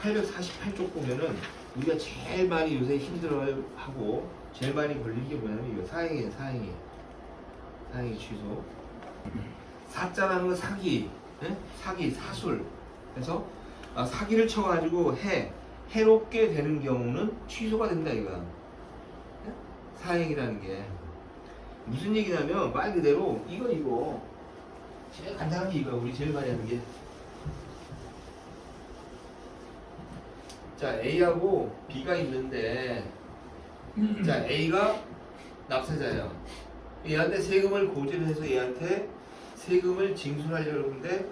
848쪽 보면은 우리가 제일 많이 요새 힘들어하고 제일 많이 걸린 게 뭐냐면 이거 사행이에요. 사행이 취소. 사자라는 건 사기, 예? 사기, 사술. 그래서 사기를 쳐가지고 해롭게 되는 경우는 취소가 된다 이거야. 예? 사행이라는 게 무슨 얘기냐면 말 그대로 이거 제일 간단한 게 이거 우리 제일 많이 하는 게. 자, A하고 B가 있는데, 자, A가 납세자예요. 얘한테 세금을 고지를 해서 얘한테 세금을 징수하려고 하는데,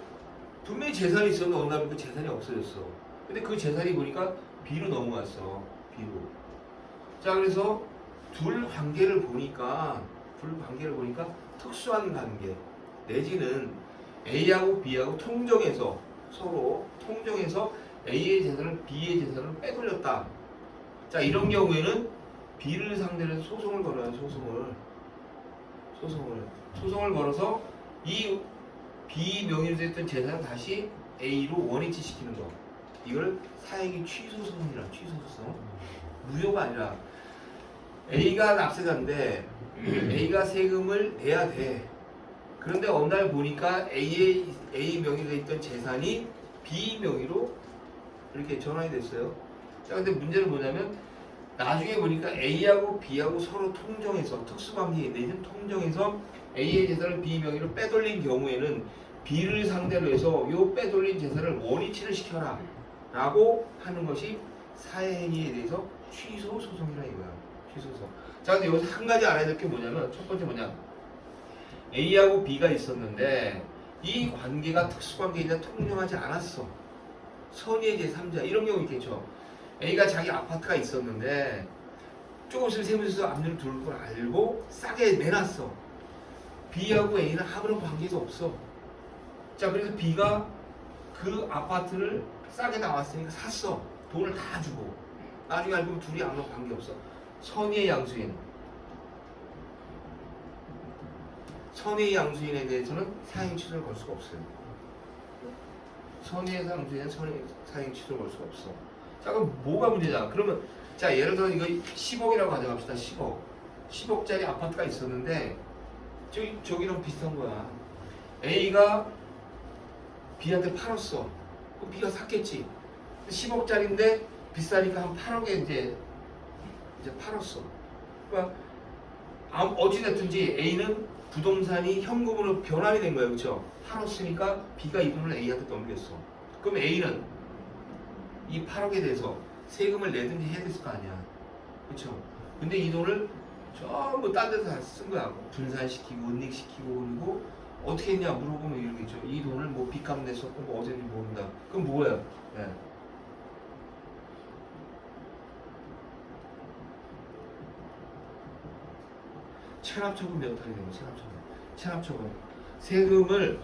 분명히 재산이 있었는데 어느 날 그 재산이 없어졌어. 근데 그 재산이 보니까 B로 넘어갔어. B로. 자, 그래서 둘 관계를 보니까 특수한 관계, 내지는 A하고 B하고 서로 통정해서 A의 재산을 B의 재산을 빼돌렸다. 자, 이런 경우에는 B를 상대로 해서 소송을 걸어요. 소송을 걸어서 이 B 명의로 됐던 재산을 다시 A로 원위치 시키는 거. 이걸 사행위 취소소송이라. 취소소송. 무효가 아니라 A가 납세자인데 A가 세금을 내야 돼. 그런데 어느 날 보니까 A 명의로 있던 재산이 B 명의로 이렇게 전환이 됐어요. 자, 근데 문제는 뭐냐면 나중에 보니까 A하고 B하고 서로 통정해서 특수관계에 내는 통정해서 A의 재산을 B 명의로 빼돌린 경우에는 B를 상대로 해서 요 빼돌린 재산을 원위치를 시켜라 라고 하는 것이 사행위에 대해서 취소 소송이라 이거야. 취소소송. 자, 근데 여기서 한 가지 알아야 될 게 뭐냐면 첫 번째 뭐냐, A하고 B가 있었는데 이 관계가 특수관계이냐 통용하지 않았어. 선의의 제3자 이런 경우 있겠죠. A가 자기 아파트가 있었는데 조금 있으면 세무서에서 압류를 들어올 걸 알고 싸게 내놨어. B하고 A는 아무런 관계도 없어. 자, 그래서 B가 그 아파트를 싸게 나왔으니까 샀어. 돈을 다 주고. 나중에 알고 보면 둘이 아무런 관계 없어. 선의의 양수인에 대해서는 사행 취소를 걸 수가 없어요. 선의의 양수인은 사행 취소를 걸 수가 없어. 자, 그럼 뭐가 문제냐? 그러면 자, 예를 들어 이거 10억이라고 가져갑시다. 10억짜리 아파트가 있었는데 저기랑 비슷한 거야. A가 B한테 팔았어. 그럼 B가 샀겠지. 10억짜리인데 비싸니까 한 8억에 이제 팔았어. 그러니까 어찌됐든지 A는 부동산이 현금으로 변환이 된 거예요. 그렇죠? 팔았으니까 B가 이 돈을 A한테 넘겼어. 그럼 A는 이 8억에 대해서 세금을 내든지 해야 됐을 거 아니야. 그렇죠? 근데 이 돈을 전부 딴 데서 다 쓴 거야. 분산시키고 은닉시키고. 그리고 어떻게 했냐 물어보면 이러겠죠. 이 돈을 뭐 빚값 냈었고 뭐 어제인지 모른다. 그럼 뭐예요? 네. 체납처분 면탈이 되는 거예요. 체납처분. 세금을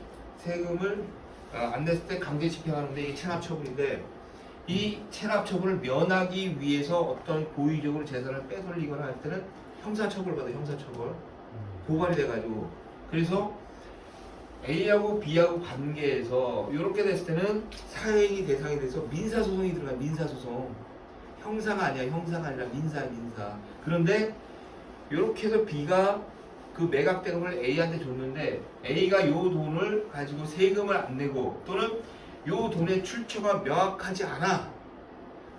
안 냈을 때 강제 집행하는데 이게 체납처분인데, 이 체납처분을 면하기 위해서 어떤 고의적으로 재산을 빼돌리거나 할 때는 형사처벌을 받아요. 형사처벌. 고발이 돼가지고. 그래서 A하고 B하고 관계에서 이렇게 됐을 때는 사행위 대상이 돼서 민사소송이 들어가요. 민사소송. 형사가 아니라 민사. 그런데 이렇게 해서 B가 그 매각된 걸 A한테 줬는데 A가 요 돈을 가지고 세금을 안 내고 또는 요 돈의 출처가 명확하지 않아.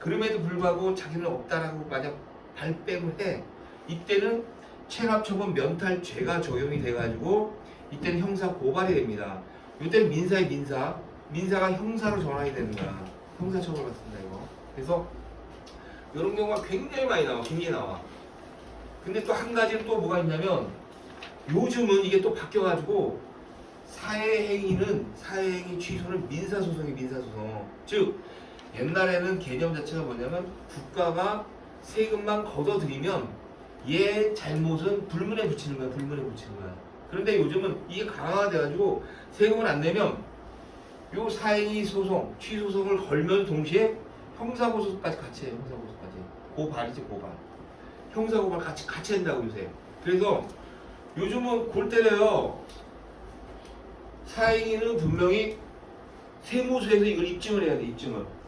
그럼에도 불구하고 자기는 없다라고 만약 발뺌을 해. 이때는 체납처분 면탈죄가 적용이 돼가지고 이때는 형사 고발이 됩니다. 이때는 민사가 형사로 전환이 되는 거야. 형사처벌 받습니다 이거. 그래서 이런 경우가 굉장히 많이 나와. 굉장히 나와. 근데 또 한 가지는 또 뭐가 있냐면 요즘은 이게 또 바뀌어가지고 사회행위 취소는 민사소송. 즉 옛날에는 개념 자체가 뭐냐면 국가가 세금만 걷어들이면 얘 잘못은 불문에 붙이는 거야. 그런데 요즘은 이게 강화돼가지고 세금을 안 내면 요 사행위 소송, 취소송을 걸면 동시에 형사고소까지 같이 해요. 고발이지 고발. 형사고발 같이 한다고 요새. 그래서 요즘은 골 때려요. 사행위는 분명히 세무서에서 이걸 입증을 해야 돼.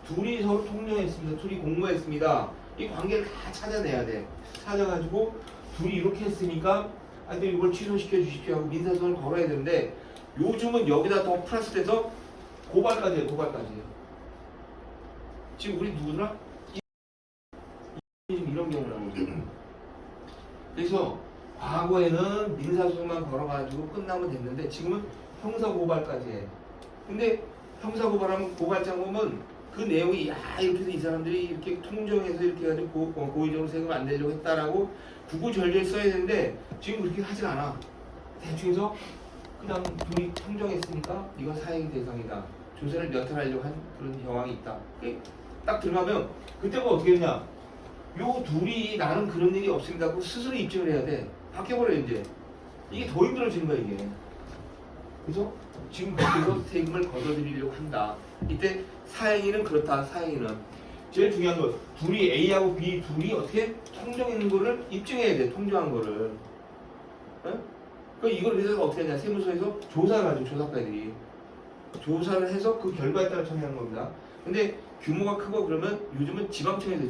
둘이 서로 통정했습니다. 둘이 공모했습니다. 이 관계를 다 찾아내야 돼. 찾아가지고 둘이 이렇게 했으니까 근데 이걸 취소시켜 주십시오 하고 민사소송을 걸어야 되는데 요즘은 여기다 더 플러스돼서 고발까지 해요. 고발까지 해요. 지금 우리 누구더라? 지금 이런 경우를 하고 있어요. 그래서 과거에는 민사소송만 걸어가지고 끝나면 됐는데 지금은 형사고발까지 해. 근데 형사고발하면 고발장 보면 그 내용이 이렇게 해서 이 사람들이 이렇게 통정해서 이렇게 해가지고 고의적으로 세금 안 내려고 했다라고 구구절절 써야 되는데 지금 그렇게 하진 않아. 대충 해서 그냥 둘이 통정했으니까 이건 사행 대상이다. 조세를 면탈하려고 한 그런 정황이 있다. 딱 들어가면 그때가 어떻게 되냐? 요 둘이 나는 그런 일이 없습니다 하고 스스로 입증을 해야 돼. 바뀌어버려 이제. 이게 더 힘들어지는 거야 이게. 그래서 지금 그래서 세금을 걷어들이려고 한다. 이때 사행위는 그렇다. 사행위는 제일 중요한 건 둘이 A하고 B 둘이 어떻게 통정했는 거를 입증해야 돼. 통정한 거를. 그 이걸 그래서 어떻게 하냐? 세무서에서 조사를 하죠. 조사과들이 조사를 해서 그 결과에 따라 처리하는 겁니다. 근데 규모가 크고 그러면 요즘은 지방청에서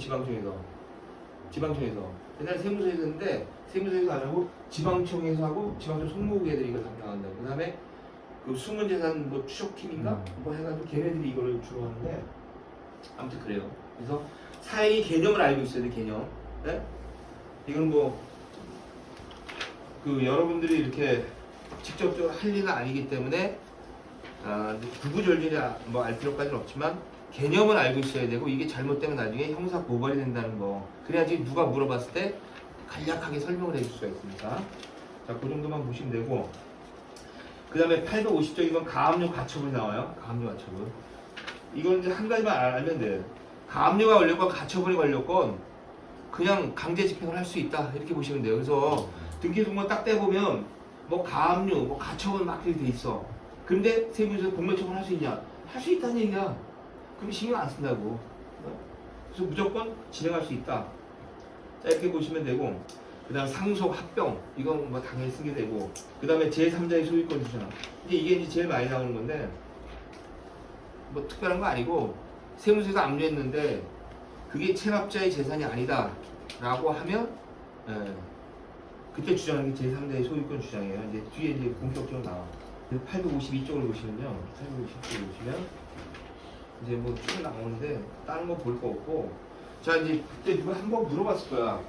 옛날에 세무서에서 했는데 세무서에서 안 하고 지방청에서 하고 지방청 송무국 애들이 이걸 담당한다. 그 다음에 그 숨은재산 뭐 추적팀인가 뭐 해가지고 걔네들이 이거를 주로 하는데 아무튼 그래요. 그래서 사행위 개념을 알고 있어야 돼. 개념. 네? 이건 뭐 그 여러분들이 이렇게 직접적으로 할 일은 아니기 때문에 구구절절히 뭐 알 필요까지는 없지만 개념은 알고 있어야 되고 이게 잘못되면 나중에 형사 고발이 된다는 거. 그래야지 누가 물어봤을 때 간략하게 설명을 해줄 수가 있습니다. 자, 그 정도만 보시면 되고 그 다음에 850쪽이면 가압류 가처분이 나와요. 가압류 가처분. 이건 이제 한 가지만 알면 돼요. 가압류가 걸렸건 가처분이 걸렸건 그냥 강제 집행을 할 수 있다 이렇게 보시면 돼요. 그래서 등기소송만 딱 떼보면 뭐 가압류, 뭐 가처분 막 이렇게 돼 있어. 근데 세무서에서 공무처분 할 수 있냐? 할 수 있다는 얘기야. 그럼 신경 안 쓴다고. 그래서 무조건 진행할 수 있다. 자, 이렇게 보시면 되고 그 다음 상속, 합병 이건 뭐 당연히 쓰게 되고 그 다음에 제3자의 소유권 주장 이게 이제 제일 많이 나오는 건데 뭐 특별한 거 아니고 세무서에서 압류했는데 그게 체납자의 재산이 아니다 라고 하면 그때 주장하는 게 제3자의 소유권 주장이에요. 이제 뒤에 이제 본격적으로 나와. 852쪽을 보시면요. 852쪽을 보시면 이제 뭐 쭉 나오는데 다른 거 볼 거 없고 자 이제 그때 누가 한번 물어봤을 거야.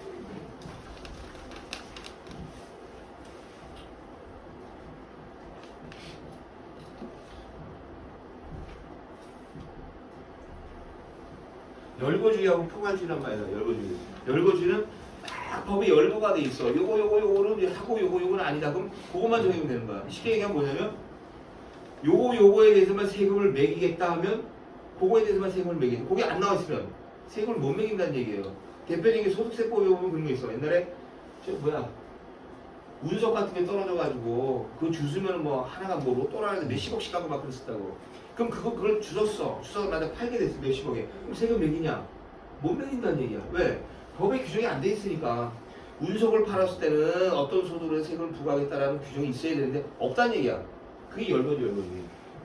열거주의하고 포괄주의란 말이에요. 열거주의는 딱 법이 열거가 돼 있어. 요거는 하고 요거는 아니다. 그럼 그것만 정해면 되는 거야. 쉽게 얘기하면 뭐냐면 요거에 대해서만 세금을 매기겠다 하면 그거에 대해서만 세금을 매기겠다. 그게 안 나와 있으면 세금을 못 매긴다는 얘기예요. 대표적인 게 소득세법에 보면 그런 거 있어. 옛날에 운석 같은 게 떨어져가지고 그 주스면 뭐 하나가 뭐 로또라는데 몇십억씩 갖고 막 그랬었다고. 그럼 그걸 주웠어. 주워서 팔게 됐어. 몇십억에. 그럼 세금 매기냐? 못 매긴다는 얘기야. 왜? 법에 규정이 안 돼 있으니까. 운석을 팔았을 때는 어떤 소득으로 세금을 부과하겠다라는 규정이 있어야 되는데 없다는 얘기야. 그게 열거지.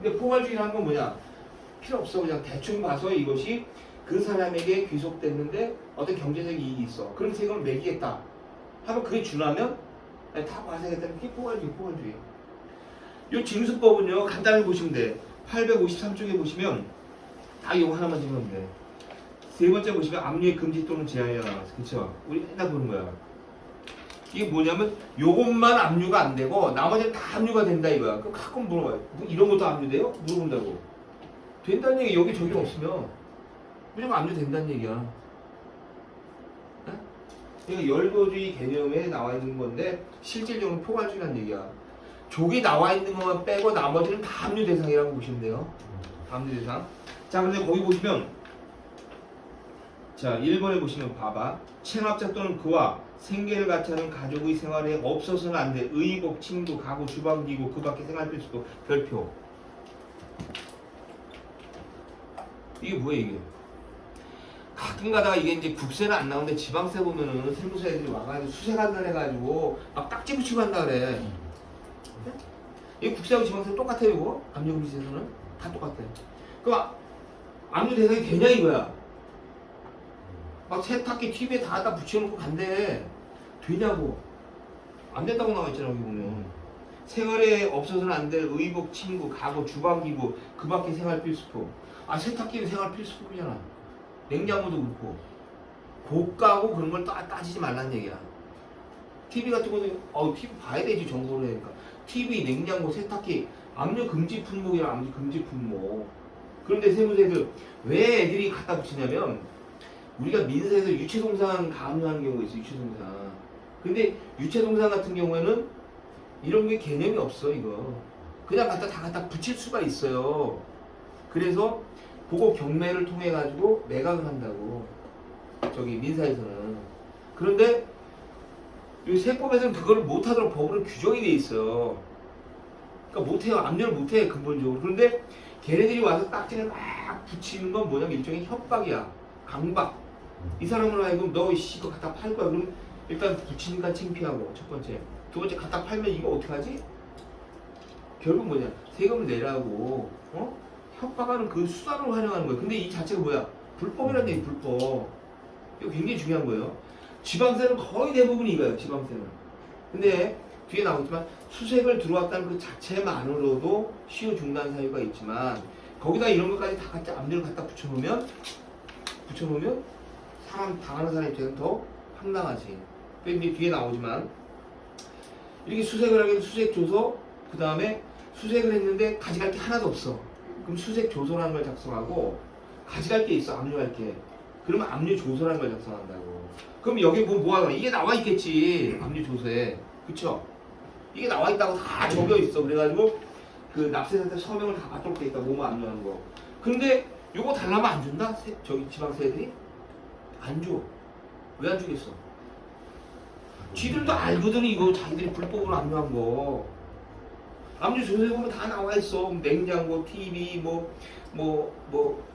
근데 포괄주의라는 건 뭐냐? 필요 없어. 그냥 대충 봐서 이것이 그 사람에게 귀속됐는데 어떤 경제적 이익이 있어. 그럼 세금을 매기겠다. 하면 그게 준하면 다 과세하겠다는 게 포괄주의. 이 징수법은요 간단히 보시면 돼. 853쪽에 보시면 다 이거 하나만 적으면 돼. 세 번째 보시면 압류의 금지 또는 제한이 나왔어. 그쵸? 우리 맨날 보는 거야. 이게 뭐냐면 요것만 압류가 안 되고 나머지는 다 압류가 된다 이거야. 그럼 가끔 물어봐요. 뭐 이런 것도 압류돼요? 물어본다고. 된다는 얘기 여기 적용 없으면 무조건 압류된다는 얘기야. 그러니까 열거주의 개념에 나와 있는 건데 실질적으로 포괄주의라는 얘기야. 족이 나와 있는 것만 빼고 나머지는 다 압류 대상이라고 보시면 돼요. 압류 대상. 자, 근데 거기 보시면 자 1번에 보시면 봐봐. 체납자 또는 그와 생계를 같이 하는 가족의 생활에 없어서는 안 돼. 의복, 침구, 가구, 주방기구, 그 밖에 생활 필수도 별표. 이게 뭐야 이게? 가끔 가다가 이게 이제 국세는 안 나오는데 지방세 보면은 세무서 애들이 와가지고 수색한다 해가지고 막 딱지 붙이고 한다 그래. 이 국세하고 지방세 똑같아요 이거? 압류금지세서는 다 똑같아. 그럼 압류 대상이 되냐 이거야. 막 세탁기 TV에 다 붙여놓고 간대. 되냐고. 안 된다고 나와있잖아 여기 보면. 생활에 없어서는 안 될 의복, 침구, 가구, 주방기구, 그 밖에 생활 필수품. 아 세탁기는 생활 필수품이잖아. 냉장고도 그렇고. 고가고 그런 걸 따지지 말라는 얘기야. TV 같은 거는 TV 봐야 되지 정보를 하니까. TV, 냉장고, 세탁기, 압류 금지 품목이랑 압류 금지 품목. 그런데 세무서에서 왜 애들이 갖다 붙이냐면 우리가 민사에서 유체동산 가압류하는 경우가 있어. 유체동산. 근데 유체동산 같은 경우에는 이런 게 개념이 없어 이거. 그냥 갖다 붙일 수가 있어요. 그래서 그거 경매를 통해 가지고 매각을 한다고. 저기 민사에서는. 그런데 이 세법에서는 그거를 못하도록 법으로 규정이 돼 있어요. 그러니까 못해요. 압류를 못해 근본적으로. 그런데 걔네들이 와서 딱지를 막 붙이는 건 뭐냐면 일종의 협박이야. 강박. 이 사람으로 하여금 너 이거 갖다 팔 거야. 그럼 일단 붙이니까 창피하고 첫 번째. 두 번째 갖다 팔면 이거 어떡하지? 결국 뭐냐? 세금을 내라고 협박하는 그 수단으로 활용하는 거예요. 근데 이 자체가 뭐야? 불법이라는 얘기. 불법. 이거 굉장히 중요한 거예요. 지방세는 거의 대부분이 이거예요. 지방세는. 근데 뒤에 나오지만 수색을 들어왔다는 그 자체만으로도 시효 중단 사유가 있지만 거기다 이런 것까지 다 같이 압류를 갖다 붙여놓으면 사람 당하는 사람 입장에서 더 황당하지. 근데 뒤에 나오지만 이렇게 수색을 하게 되면 수색 조서, 그 다음에 수색을 했는데 가져갈 게 하나도 없어. 그럼 수색 조서라는 걸 작성하고 가져갈 게 있어. 압류할 게. 그러면 압류 조서라는 걸 작성한다고. 그럼 여기 뭐하나 이게 나와 있겠지. 압류 조서에. 그쵸? 이게 나와 있다고 다 적혀 있어. 그래가지고 그 납세자한테 서명을 다 받도록 돼 있다. 뭐뭐 압류하는 거. 근데 요거 달라면 안 준다? 저기 지방세 애들이? 안 줘. 왜 안 주겠어? 쥐들도 알거든 이거 자기들이 불법으로 압류한 거. 압류 조서에 보면 다 나와 있어. 냉장고, TV,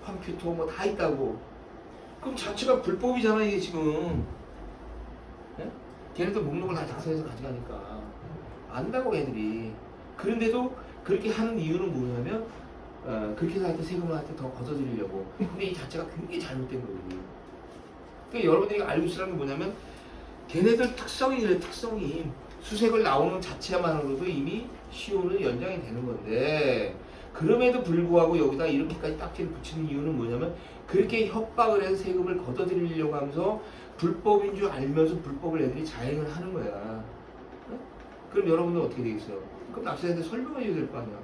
컴퓨터 뭐 다 있다고. 그럼 자체가 불법이잖아 이게 지금. 네? 걔네들 목록을 다 작성해서 가져가니까 안다고 애들이. 그런데도 그렇게 하는 이유는 뭐냐면 그렇게 해서 하여튼 세금을 하여튼 더 걷어들이려고. 근데 이 자체가 굉장히 잘못된 거거든요. 그러니까 여러분들이 알고 있으라는 게 뭐냐면 걔네들 특성이 그래. 특성이 수색을 나오는 자체만으로도 이미 시효는 연장이 되는 건데 그럼에도 불구하고 여기다 이렇게까지 딱지를 붙이는 이유는 뭐냐면 그렇게 협박을 해서 세금을 걷어들이려고 하면서 불법인 줄 알면서 불법을 애들이 자행을 하는 거야. 그럼 여러분들 어떻게 되겠어요? 그럼 납세자한테 설명해 줘야 될 거 아니야.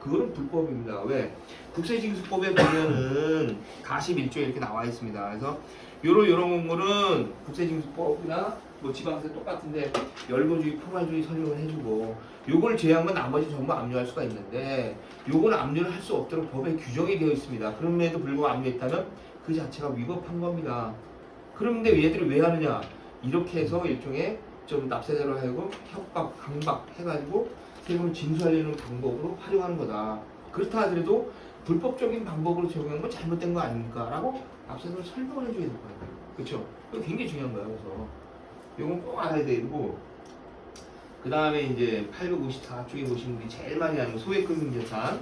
그거는 불법입니다. 왜? 국세징수법에 보면은 41조에 이렇게 나와 있습니다. 그래서 요런 거는 국세징수법이나 뭐 지방세 똑같은데 열거주의, 포괄주의 설명을 해주고 요걸 제외하면 나머지 전부 압류할 수가 있는데 요걸 압류를 할 수 없도록 법에 규정이 되어 있습니다. 그럼에도 불구하고 압류했다면 그 자체가 위법한 겁니다. 그런데 얘들이 왜 하느냐? 이렇게 해서 일종의 좀 납세자로 하여금 협박, 강박 해가지고 세금을 징수하려는 방법으로 활용하는 거다. 그렇다 하더라도 불법적인 방법으로 적용한 건 잘못된 거 아닙니까? 라고 납세자를 설명을 해줘야 될 거예요. 그렇죠? 이거 굉장히 중요한 거예요. 그래서 이건 꼭 알아야 되고 그 다음에 이제 854쪽에 보시면 우리 제일 많이 하는 거 소액금융자산.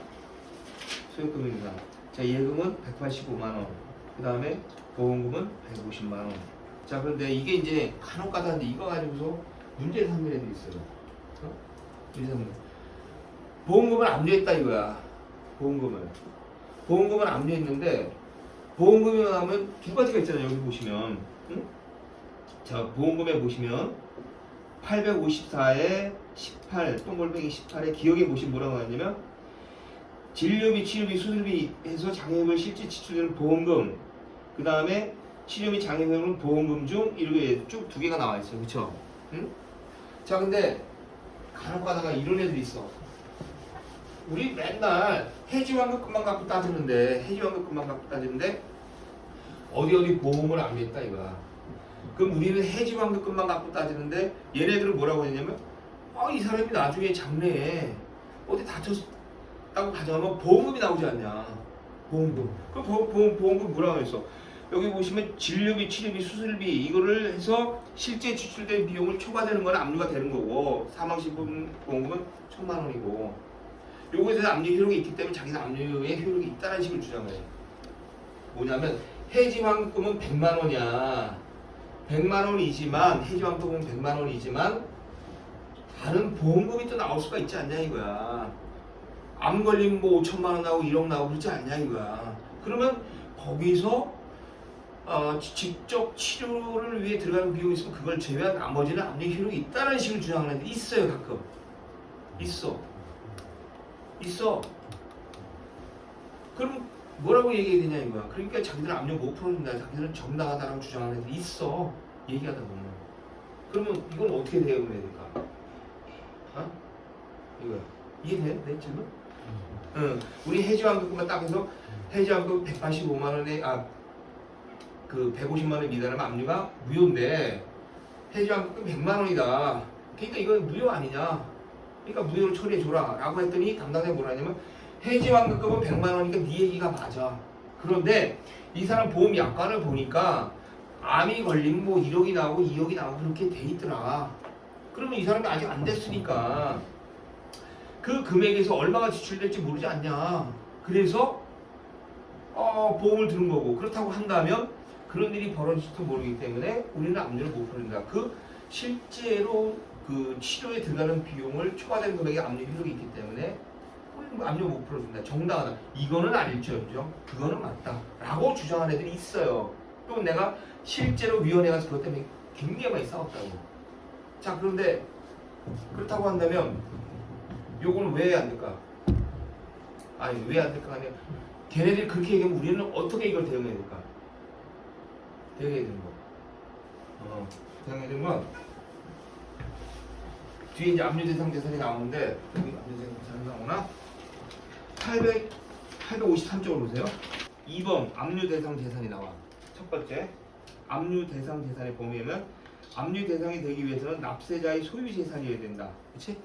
소액금융자산. 자, 예금은 185만원. 그 다음에 보험금은 150만원. 자, 그런데 이게 이제 간혹 가다는데 이거 가지고서 문제를 삼는 애들이 있어요. 보험금을 압류했다 이거야. 보험금을 압류했는데 보험금이 나오면 두 가지가 있잖아요. 여기 보시면 자, 보험금에 보시면 854에 18 동글뱅이 18에 기억에 보시면 뭐라고 하냐면 진료비, 치료비, 수술비 해서 장애인을 실제 지출되는 보험금, 그 다음에 치료비, 장애인은 보험금 중 이렇게 쭉 두 개가 나와 있어요. 그쵸? 응? 자, 근데 간혹 가다가 이런 애들이 있어. 우리 맨날 해지환급금만 갖고 따지는데 어디 보험을 안 냈다 이거야. 그럼 우리는 해지환급금만 갖고 따지는데 얘네들은 뭐라고 했냐면 이 사람이 나중에 장래에 어디 다쳤다고 가정하면 보험금이 나오지 않냐. 보험금. 그럼 보험금 뭐라고 했어? 여기 보시면 진료비, 치료비, 수술비 이거를 해서 실제 지출된 비용을 초과되는 건 압류가 되는 거고 사망신분 보험금은 1,000만 원이고 요거에 대해서 압류 효력이 있기 때문에 자기는 압류의 효력이 있다는 식으로 주장을 해. 뭐냐면 해지환급금은 100만 원이야. 100만 원이지만 해지환급금은 100만 원이지만 다른 보험금이 또 나올 수가 있지 않냐 이거야. 암 걸리면 뭐 5천만 원 나오고 1억 나오고 그렇지 않냐 이거야. 그러면 거기서 직접 치료를 위해 들어가는 비용이 있으면 그걸 제외한 나머지는 압류 효력이 있다는 식으로 주장하는 데 있어요. 가끔 있어. 그럼 뭐라고 얘기해야 되냐 이거야. 그러니까 자기들은 압류 못 풀어준다, 자기들은 정당하다라고 주장하는 애들이 있어. 얘기하다 보면. 그러면 이건 어떻게 대응을 해야 될까? 이거야. 이해돼? 내 질문? 응. 우리 해지환급금만 딱 해서 해지환급 185만 원에 그 150만 원 미달하면 압류가 무효인데 해지환급금 100만 원이다. 그러니까 이건 무효 아니냐? 그러니까 무효로 처리해 줘라 라고 했더니 담당자가 뭐라 하냐면 해지환급금은 100만 원이니까 네 얘기가 맞아. 그런데 이 사람 보험 약관을 보니까 암이 걸리면 뭐 1억이 나오고 2억이 나오고 그렇게 돼 있더라. 그러면 이 사람이 아직 안 됐으니까 그 금액에서 얼마가 지출될지 모르지 않냐. 그래서 보험을 드는 거고, 그렇다고 한다면 그런 일이 벌어질지도 모르기 때문에 우리는 압류를 못 풀린다. 그 실제로 그 치료에 들어가는 비용을 초과된 금액의 압류 효력이 있기 때문에 우리는 압류 못 풀어준다. 정당하다. 이거는 아닐지언정 그거는 맞다 라고 주장하는 애들이 있어요. 또 내가 실제로 위원회 가서 그것 때문에 굉장히 많이 싸웠다고. 자, 그런데 그렇다고 한다면 요거는 왜 안 될까? 아니, 왜 안 될까 하면 걔네들이 그렇게 얘기하면 우리는 어떻게 이걸 대응해야 될까? 대응해야 되는 거. 대응해야 되는 건 뒤에 이제 압류 대상 재산이 나오는데, 여기 압류 대상 재산이 나오나? 853쪽으로 보세요. 2번 압류 대상 재산이 나와. 첫 번째 압류 대상 재산의 범위에는 압류 대상이 되기 위해서는 납세자의 소유 재산이어야 된다. 그렇지?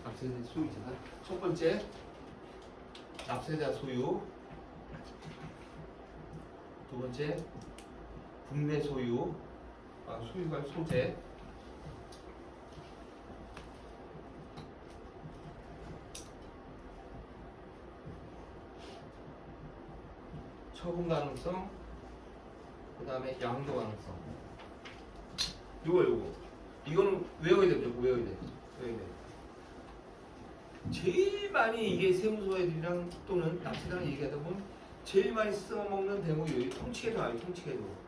납세자의 소유 재산. 첫 번째 납세자 소유. 두 번째 국내 소유. 소유가 소재. 처분 가능성. 그 다음에 양도 가능성. 요거 이거는 외워야 돼. 무조건 외워야 돼. 제일 많이 이게 세무서 애들이랑 또는 납세자랑 얘기하다 보면 제일 많이 써먹는 대목이 여기 통치계도 아니에요. 통치계도.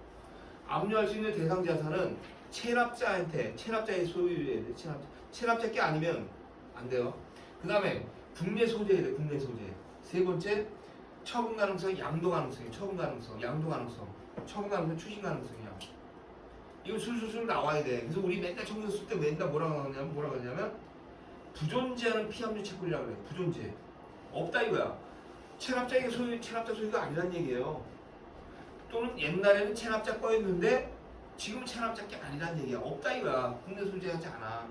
압류할 수 있는 대상 자산은 체납자의 소유여야 돼. 체납자 게 아니면 안 돼요. 그 다음에 국내 소재에 돼. 국내 소재. 세 번째 처분 가능성, 양도 가능성이에요. 처분 가능성, 양도 가능성. 처분 가능성, 추심 가능성이야. 이거 술술술 나와야 돼. 그래서 우리 맨날 청구서 쓸 때 맨날 뭐라고 하냐면 부존재하는 피압류 채권이라고 그래요. 부존재. 없다 이거야. 체납자 소유가 아니란 얘기예요. 또는 옛날에는 체납자 거였는데 지금은 체납자 게 아니란 얘기야. 없다 이거야. 국내 소재하지 않아.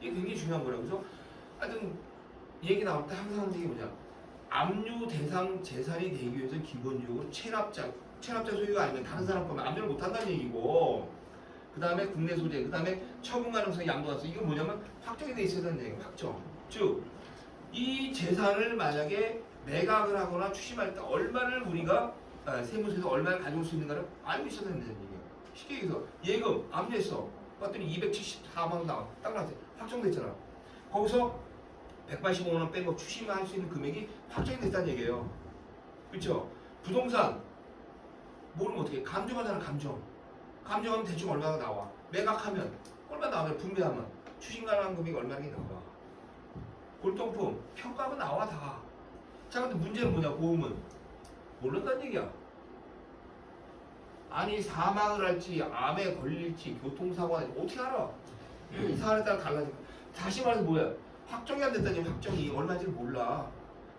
이게 굉장히 중요한 거라고. 그래서 하여튼 얘기 나올 때 항상 하는 얘기 뭐냐. 압류 대상 재산이 되기 위해서 기본적으로 체납자 소유가 아니면 다른 사람 거면 압류를 못 한다는 얘기고, 그 다음에 국내 소재, 그 다음에 처분 가능성, 양도 가능성. 이건 뭐냐면 확정이 돼 있어야 되는 얘기예요. 확정. 즉 이 재산을 만약에 매각을 하거나 추심할 때 얼마를 우리가 세무서에서 얼마를 가져올 수 있는가를 알고 있어야 된다는 얘기예요. 쉽게 얘기해서 예금 압류했어. 봤더니 274만 원 나와. 딱 나왔어요. 확정됐잖아. 거기서 185만 원 뺀 거 추심할 수 있는 금액이 확정이 됐다는 얘기예요. 그렇죠? 부동산 모르면 어떻게? 감정하잖아. 감정하면 대충 얼마가 나와. 매각하면 얼마 나와요. 분배하면 추심 가능한 금액이 얼마나 나와. 골동품 평가하면 나와 다. 자, 근데 문제는 뭐냐? 보험은 모른다는 얘기야. 아니 사망을 할지 암에 걸릴지 교통사고가 어떻게 알아? 이 사안에 따라 달라지고. 다시 말해서 뭐야? 확정이 안 됐다니. 확정이 얼마인지 몰라.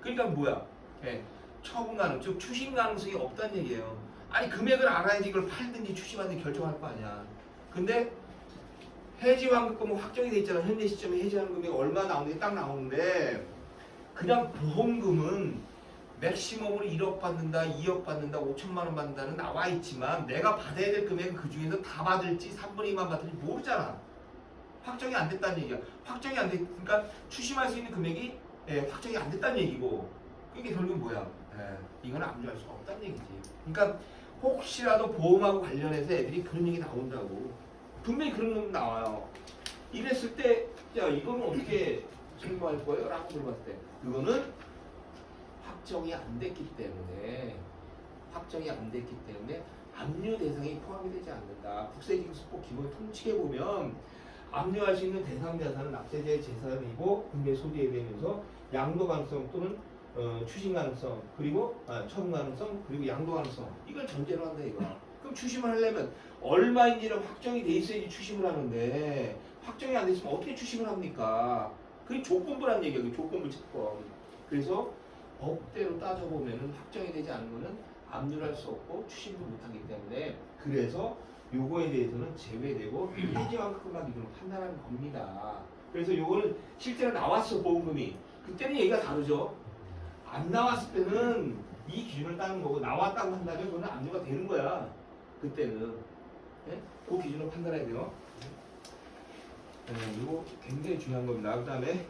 그러니까 뭐야? 처분 가능, 즉 추심 가능성이 없다는 얘기예요. 아니 금액을 알아야지 이걸 팔든지 추심하든지 결정할 거 아니야. 근데 해지환급금은 확정이 돼 있잖아. 현재 시점에 해지환급금이 얼마 나오는지 딱 나오는데, 그냥 보험금은 맥시멈으로 1억 받는다, 2억 받는다, 5천만 원 받는다는 나와 있지만 내가 받아야 될 금액은 그 중에서 다 받을지 3분의 2만 받을지 모르잖아. 확정이 안 됐다는 얘기야. 확정이 안 됐으니까 추심할 수 있는 금액이 확정이 안 됐다는 얘기고, 이게 결국은 뭐야? 이건 압류할 수가 없다는 얘기지. 그러니까 혹시라도 보험하고 관련해서 애들이 그런 얘기 나온다고. 분명히 그런 거 나와요. 이랬을 때, 야, 이거는 어떻게 설명할 거예요? 라고 물어봤을 때, 그거는 확정이 안 됐기 때문에, 압류 대상이 포함이 되지 않는다. 국세징수법 기본 통칙에 보면 압류할 수 있는 대상 자산은 납세자의 재산이고 분배 소지에 대해서 양도 가능성 또는 추심 가능성 그리고 처분 가능성 그리고 양도 가능성 이걸 전제로 한다 이거. 그럼 추심을 하려면 얼마인지는 확정이 돼 있어야지 추심을 하는데 확정이 안 돼 있으면 어떻게 추심을 합니까? 그게 조건부란 얘기야. 조건부 채권. 그래서 법대로 따져보면은 확정이 되지 않은 거는 압류할 수 없고 추심도 못하기 때문에 그래서 요거에 대해서는 제외되고 일정한큼만 기준으로 판단하는 겁니다. 그래서 요거는 실제로 나왔어 보험금이. 그때는 얘기가 다르죠. 안 나왔을 때는 이 기준을 따는 거고 나왔다고 한다면 그거는 압류가 되는 거야. 그때는 네? 그 기준으로 판단해야 돼요. 이거 굉장히 중요한 겁니다. 그 다음에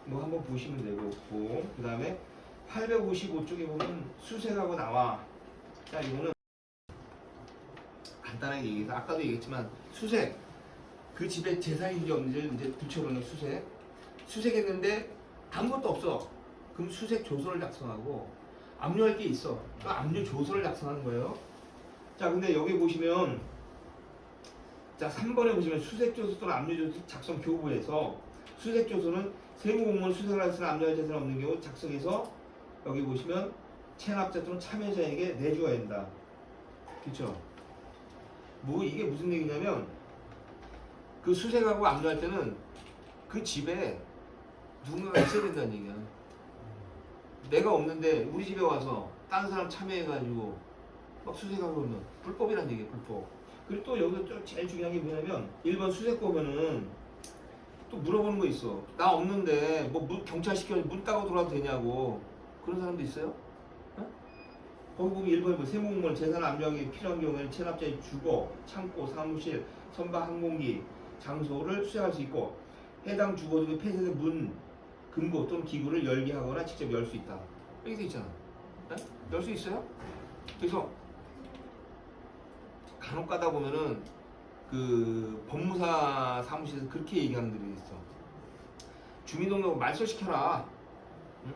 뭐 한번 보시면 되고 그 다음에 855쪽에 보면 수색하고 나와. 자 이거는 간단하게 얘기해서 아까도 얘기했지만 수색 그 집에 재산인지 없는지 이제 붙여놓는 수색했는데 아무것도 없어. 그럼 수색 조서를 작성하고 압류할 게 있어. 그 압류 조서를 작성하는 거예요. 자 근데 여기 보시면 자 3번에 보시면 수색조서 또는 압류조서 작성 교부에서 수색조서는 세무공무원 수색을 할 때는 압류할 재산 없는 경우 작성해서 여기 보시면 체납자 또는 참여자에게 내줘야 된다. 그렇죠? 뭐 이게 무슨 얘기냐면 그 수색하고 압류할 때는 그 집에 누군가가 있어야 된다는 얘기야. 내가 없는데 우리 집에 와서 다른 사람 참여해가지고 막 수색하고 그러면 불법이란 얘기야. 불법. 그리고 또 여기서 좀 제일 중요한 게 뭐냐면 1번 수색 보면은 또 물어보는 거 있어. 나 없는데 뭐 경찰 시켜서 문 따고 들어와도 되냐고. 그런 사람도 있어요? 어? 거기 보면 1번에 뭐 세무공무원 재산 압류하기 필요한 경우에는 체납자의 주거, 창고, 사무실, 선박, 항공기, 장소를 수색할 수 있고 해당 주거 중에 폐쇄된 문, 금고 또는 기구를 열게 하거나 직접 열 수 있다. 여기 돼 있잖아. 열 수 있어요? 그래서 간혹 가다 보면은 그 법무사 사무실에서 그렇게 얘기하는 데도 있어. 주민등록 말소시켜라. 응?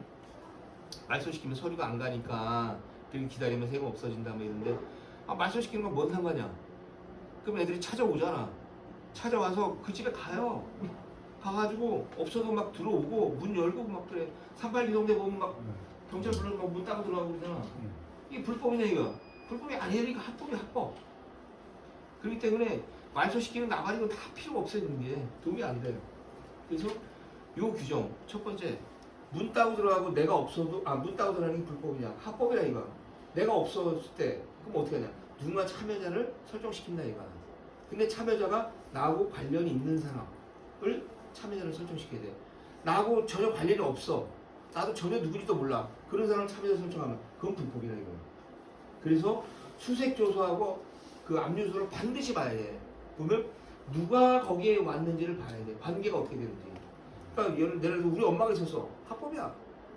말소시키면 서류가 안 가니까 그렇게 기다리면 세금 없어진다 뭐 이런데 말소시키는 건 뭔 상관이야. 그럼 애들이 찾아오잖아. 찾아와서 그 집에 가요. 가가지고 없어도 막 들어오고 문 열고 막 그래. 38기동대 보면 막 경찰 불러서 막 문 따고 들어가고 그러잖아. 이게 불법이냐 이거. 불법이 아니니까 합법이 합법. 그렇기 때문에 말소시키는 나발이고 다 필요가 없어요. 그런 게 도움이 안 돼요. 그래서 요 규정 첫 번째 문 따고 들어가고 내가 없어도 문 따고 들어가는 게 불법이냐 합법이라 이거. 내가 없었을 때 그럼 어떻게 하냐. 누군가 참여자를 설정시킨다 이거. 근데 참여자가 나하고 관련이 있는 사람을 참여자를 설정시켜야 돼. 나하고 전혀 관련이 없어. 나도 전혀 누구지도 몰라. 그런 사람을 참여자 설정하면 그건 불법이다 이거. 그래서 수색조서하고 그 압류서를 반드시 봐야 돼. 보면 누가 거기에 왔는지를 봐야 돼. 관계가 어떻게 되는지. 그러니까 예를 들어서 우리 엄마가 있었어. 합법이야.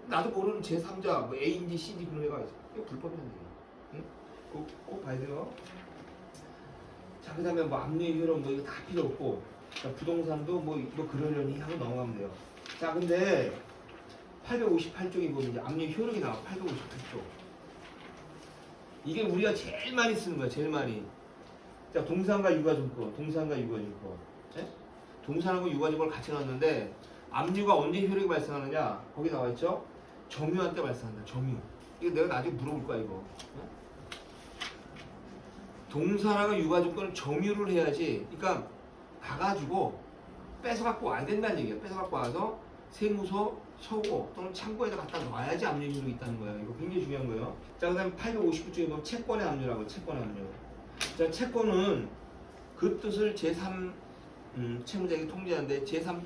나도 모르는 제3자 뭐 A인지 C인지 그런 애가 있어. 이거 불법이라는 얘기야. 응? 꼭 봐야 돼요. 자, 그 다음에 뭐 압류 효력 뭐 이거 다 필요 없고 부동산도 뭐 그러려니 하고 넘어가면 돼요. 자, 근데 858쪽에 보면 이제 압류 효력이 나와. 858쪽. 이게 우리가 제일 많이 쓰는 거야. 제일 많이. 자, 동산과 유가증권. 네? 동산하고 유가증권을 같이 넣었는데 압류가 언제 효력이 발생하느냐? 거기 나와 있죠? 점유한 때 발생한다. 점유. 이거 내가 나중에 물어볼 거야 이거. 네? 동산하고 유가증권은 점유를 해야지. 그러니까 가가지고 뺏어갖고 와야 된다는 얘기야. 뺏어갖고 와서 세무서, 서고 또는 창고에다 갖다 놔야지 압류 효력이 있다는 거야. 이거 굉장히 중요한 거예요. 자, 그 다음에 859쪽에 보면 채권의 압류라고. 채권의 압류. 자, 채권은 그 뜻을 제3 채무자에게 통지하는데 제3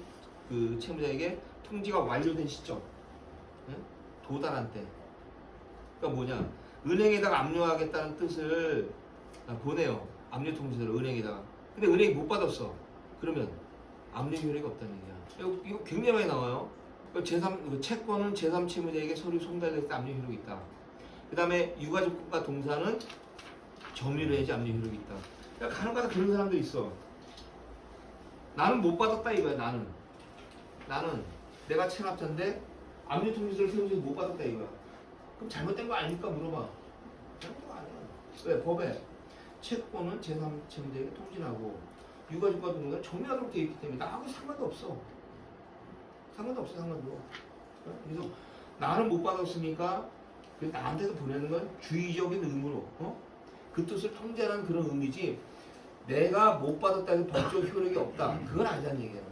그 채무자에게 통지가 완료된 시점, 응? 도달한 때. 그러니까 뭐냐? 은행에다가 압류하겠다는 뜻을 보내요. 압류 통지서를 은행에다가. 근데 은행이 못 받았어. 그러면 압류 효력이 없다는 얘기야. 이거 굉장히 많이 나와요. 채권은 제3 채무자에게 서류 송달됐을 때 압류 효력이 있다. 그 다음에 유가족과 동사는 점유를 해야지 압류 효력이 있다. 그러니까 간혹가다 그런 사람도 있어. 나는 못 받았다 이거야. 나는 내가 체납자인데 압류 통지서를 세무서에서 못 받았다 이거야. 그럼 잘못된 거 아닙니까? 물어봐. 잘못된 거 아니야. 왜? 법에 채권은 제3 채무자에게 통지하고 유가족과 동사는 점유하도록 되어 있기 때문에 나하고 상관도 없어. 상관도. 그래서 나는 못 받았으니까 나한테서 보내는 건 주의적인 의무로 그 뜻을 통제하는 그런 의미지 내가 못 받았다 해서 법적 효력이 없다 그건 아니라는 얘기예요.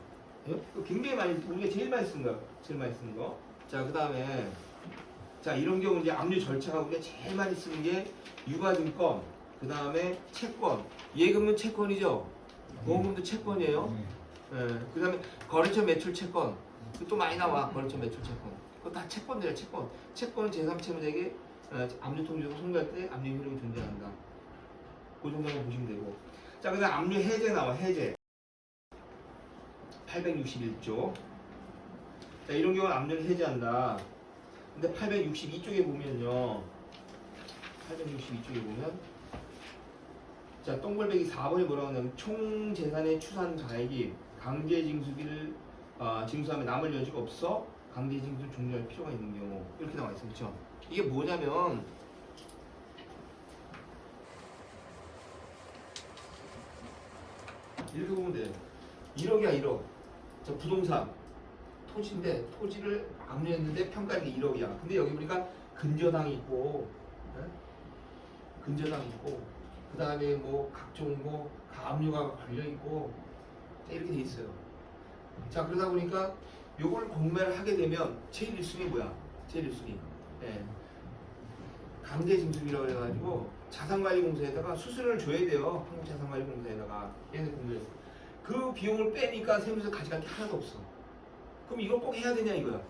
굉장히 많이 우리가 제일 많이 쓴 거. 자, 그 다음에 자 이런 경우 이제 압류 절차가 우리가 제일 많이 쓰는 게 유가증권, 그 다음에 채권. 예금은 채권이죠. 보험금도 채권이에요. 그 다음에 거래처 매출 채권. 또 많이 나와. 거래처 매출 채권. 그거 다 채권들이야. 채권은 제3 채무자에게 압류 통지서가 송달할 때 압류 효력이 존재한다. 그 정도만 보시면 되고. 자, 그다음 압류 해제 나와. 해제. 861조. 자, 이런 경우는 압류를 해제한다. 근데 862쪽에 보면요. 862쪽에 보면 자, 똥벌배기 4번에 뭐라고 하냐면 총 재산의 추산 가액이 강제 징수비를 징수하면 남을 여지가 없어 강제 징수를 종료할 필요가 있는 경우 이렇게 나와 있어요. 그렇죠? 이게 뭐냐면 이렇게 보면 돼요. 1억이야 1억. 저 부동산 토지인데 토지를 압류했는데 평가액이 1억이야. 근데 여기 보니까 근저당이 있고 그 다음에 뭐 각종 뭐 가압류가 걸려 있고 이렇게 돼 있어요. 자, 그러다 보니까 요걸 공매를 하게 되면 제일 1순위 뭐야? 제일 1순위. 강제징수비라고 해가지고 자산관리공사에다가 수수료를 줘야 돼요. 한국자산관리공사에다가 얘네 공매. 그 비용을 빼니까 세무서 가져갈 게 하나도 없어. 그럼 이걸 꼭 해야 되냐 이거야?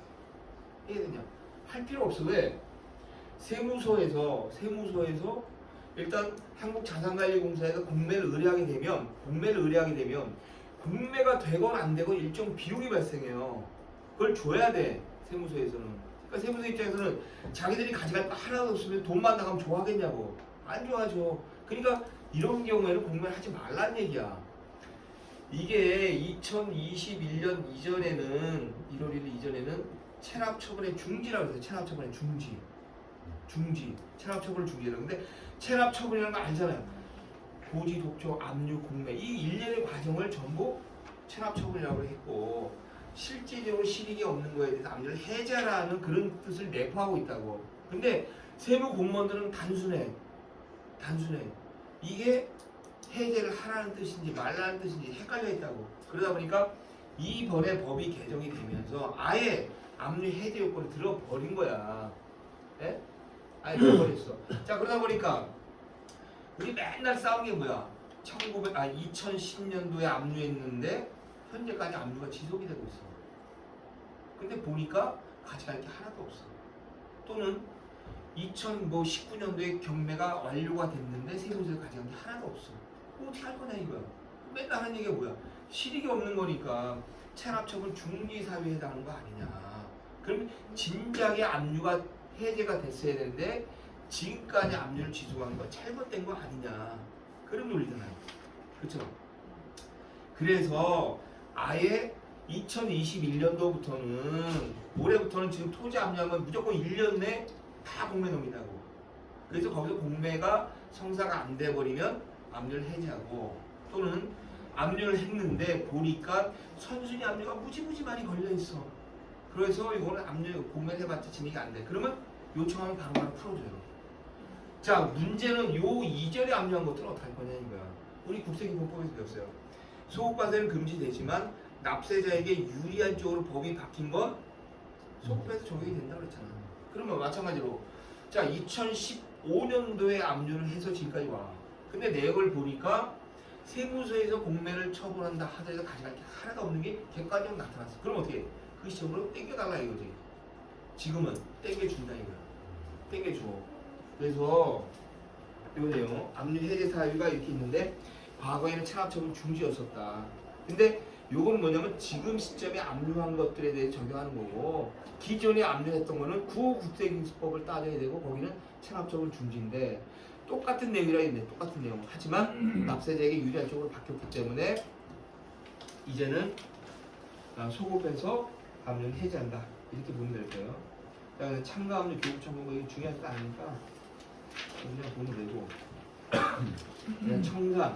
해야 되냐? 할 필요 없어. 왜? 세무서에서 일단 한국자산관리공사에서 공매를 의뢰하게 되면 공매가 되건 안 되건 일정 비용이 발생해요. 그걸 줘야 돼. 세무서에서는. 그러니까 세무서 입장에서는 자기들이 가져갈 거 하나도 없으면 돈만 나가면 좋아하겠냐고. 안 좋아하죠. 그러니까 이런 경우에는 공매를 하지 말라는 얘기야. 이게 2021년 이전에는 1월 1일 이전에는 체납처분의 중지라고 해서 체납처분의 중지 체납처분을 중지라고. 근데 체납처분이라는 거 알잖아요. 고지, 독촉, 압류, 공매 이 일련의 과정을 전부 체납처분이라고 했고 실질적으로 실익이 없는 거에 대해서 압류를 해제하라는 그런 뜻을 내포하고 있다고. 근데 세무 공무원들은 단순해. 이게 해제를 하라는 뜻인지 말라는 뜻인지 헷갈려 있다고. 그러다 보니까 이번에 법이 개정이 되면서 아예 압류 해제 요건을 들어버린 거야. 예? 아예 들어버렸어. 자, 그러다 보니까 우리 맨날 싸운 게 뭐야? 2010년도에 압류했는데 현재까지 압류가 지속이 되고 있어. 근데 보니까 가져갈 게 하나도 없어. 또는 2019년도에 경매가 완료가 됐는데 세무서에서 가져간 게 하나도 없어. 어떻게 할 거냐 이거야. 맨날 하는 얘기가 뭐야? 실익이 없는 거니까 체납처분 중지사유에 해당하는 거 아니냐. 그럼 진작에 압류가 해제가 됐어야 되는데 지금까지 압류를 지속한 거 잘못된 거 아니냐. 그런 논리잖아요. 그렇죠? 그래서 아예 2021년도부터는 올해부터는 지금 토지 압류하면 무조건 1년 내 다 공매 넘긴다고. 그래서 거기서 공매가 성사가 안 돼버리면 압류를 해제하고 또는 압류를 했는데 보니까 선순위 압류가 무지무지 많이 걸려있어. 그래서 이거는 압류 공매를 해봤자 진행이 안 돼. 그러면 요청하면 바로바로 풀어줘요. 자, 문제는 요 이전에 압류한 것들은 어떻게 할 거냐 이거야. 우리 국세기본법에서 배웠어요. 소급과세는 금지되지만 납세자에게 유리한 쪽으로 법이 바뀐 건 소급에서 적용이 된다고 그랬잖아. 그러면 마찬가지로 자 2015년도에 압류를 해서 지금까지 와. 근데 내역을 보니까 세무서에서 공매를 처분한다 하더라도 가져갈 게 하나도 없는 게 객관적으로 나타났어. 그럼 어떻게 해? 그 시점으로 땡겨달라 이거지. 지금은 땡겨준다 이거야. 땡겨줘. 그래서 요 내용 압류 해제 사유가 이렇게 있는데 과거에는 체납처분 중지였었다. 근데 요건 뭐냐면 지금 시점에 압류한 것들에 대해 적용하는 거고, 기존에 압류했던 거는 구국세징수법을 따져야 되고, 거기는 체납처분 중지인데 똑같은 내용이라 했네. 똑같은 내용. 하지만 납세자에게 유리한 쪽으로 바뀌었기 때문에 이제는 소급해서 압류를 해제한다. 이렇게 보면 될 거예요. 그다음에 참가압류 교육청구 이게 중요하지도 않으니까 그냥 보면 되고, 그냥 청산,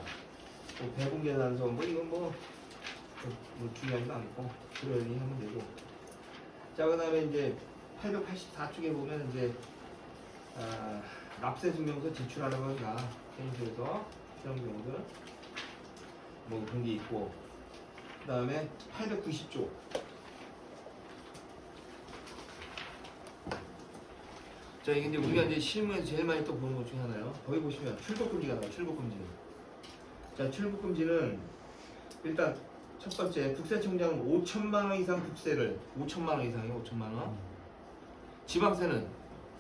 뭐 배분계산서 뭐 이건 뭐 중요하지도 않고 그러니 하면 되고. 자, 그다음에 이제 884쪽에 보면 이제 납세 증명서 제출하라고 한다. 행수에서 그런 경우들 뭐 그런 게 있고. 그다음에 890쪽. 자, 이게 이제 우리가 이제 실무에서 제일 많이 또 보는 것 중에 하나요. 거기 보시면 출국금지가 나와요. 출국금지. 자, 출국금지는 일단 첫 번째, 국세청장은 5천만 원 이상 국세를 5천만 원 이상이요. 5천만 원. 지방세는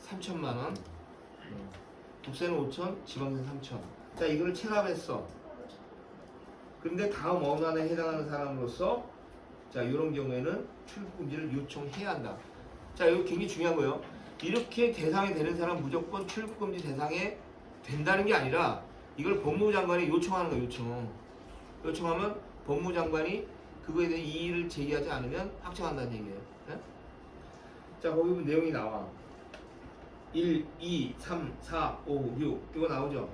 3천만 원. 국세는 5천, 지방세는 3천. 자, 이거를 체납했어. 그런데 다음 어간에 해당하는 사람으로서 자, 이런 경우에는 출국금지를 요청해야 한다. 자, 이거 굉장히 중요한 거예요. 이렇게 대상이 되는 사람 무조건 출국금지 대상에 된다는 게 아니라 이걸 법무부 장관이 요청하는 거예요. 요청하면 법무부 장관이 그거에 대해 이의를 제기하지 않으면 확정한다는 얘기예요. 네? 자, 거기 보면 내용이 나와. 1, 2, 3, 4, 5, 6 이거 나오죠?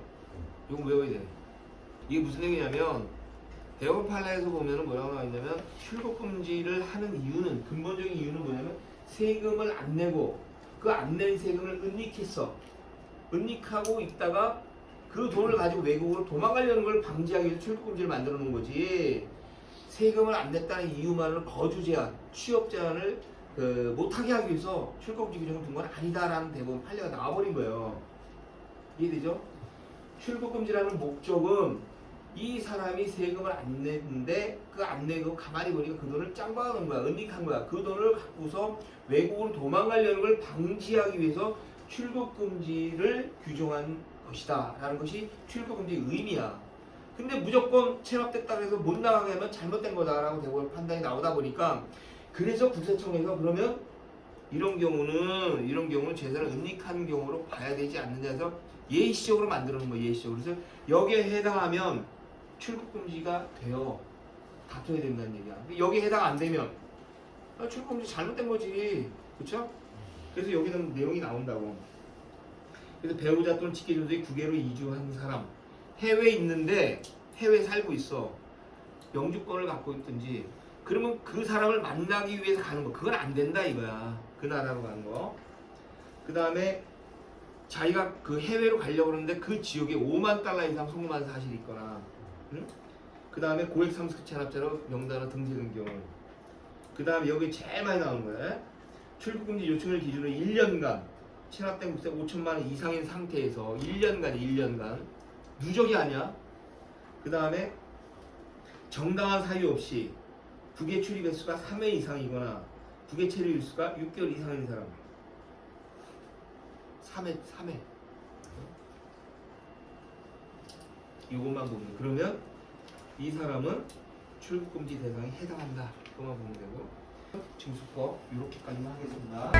이거 외워야 돼. 이게 무슨 내용이냐면 대법 판례에서 보면은 뭐라고 나와 있냐면 출국금지를 하는 이유는, 근본적인 이유는 뭐냐면 세금을 안 내고 그 안 낸 세금을 은닉했어. 은닉하고 있다가 그 돈을 가지고 외국으로 도망가려는 걸 방지하기 위해서 출국금지를 만들어 놓은 거지. 세금을 안 냈다는 이유만으로 거주 제한, 취업 제한을 못하게 하기 위해서 출국금지 규정을 둔 건 아니다라는 대법원 판례가 나와버린 거예요. 이해되죠? 출국금지라는 목적은 이 사람이 세금을 안 냈는데 그 안 내고 가만히 보니까 그 돈을 짱박아 놓은 거야. 은닉한 거야. 그 돈을 갖고서 외국으로 도망가려는 걸 방지하기 위해서 출국금지를 규정한 것이다 라는 것이 출국금지의 의미야. 근데 무조건 체납됐다고 해서 못 나가게 하면 잘못된 거다라고 대법원 판단이 나오다 보니까, 그래서 국세청에서 그러면 이런 경우는 재산을 은닉한 경우로 봐야 되지 않느냐 해서 예시적으로 만들어 놓은 거예요. 예시적으로. 그래서 여기에 해당하면 출국금지가 되어 다퉈야 된다는 얘기야. 여기에 해당 안 되면 출국금지 잘못된 거지. 그렇죠? 그래서 여기는 내용이 나온다고. 그래서 배우자 또는 직계존속이 국외로 이주한 사람, 해외에 있는데 해외에 살고 있어. 영주권을 갖고 있든지, 그러면 그 사람을 만나기 위해서 가는 거, 그건 안 된다 이거야. 그 나라로 가는 거. 그 다음에 자기가 그 해외로 가려고 하는데 그 지역에 5만 달러 이상 송금한 사실이 있거나, 응? 그 다음에 고액 상습 체납자로 명단에 등재된 경우. 그 다음에 여기 제일 많이 나오는 거예요. 출국금지 요청을 기준으로 1년간 체납된 국세 5천만 원 이상인 상태에서 1년간 누적이 아니야. 그 다음에 정당한 사유 없이 국외 출입 횟수가 3회 이상이거나 국외 체류 일수가 6개월 이상인 사람. 3회. 이것만 보면, 그러면 이 사람은 출국금지 대상에 해당한다. 그것만 보면 되고, 징수법 이렇게까지만 하겠습니다.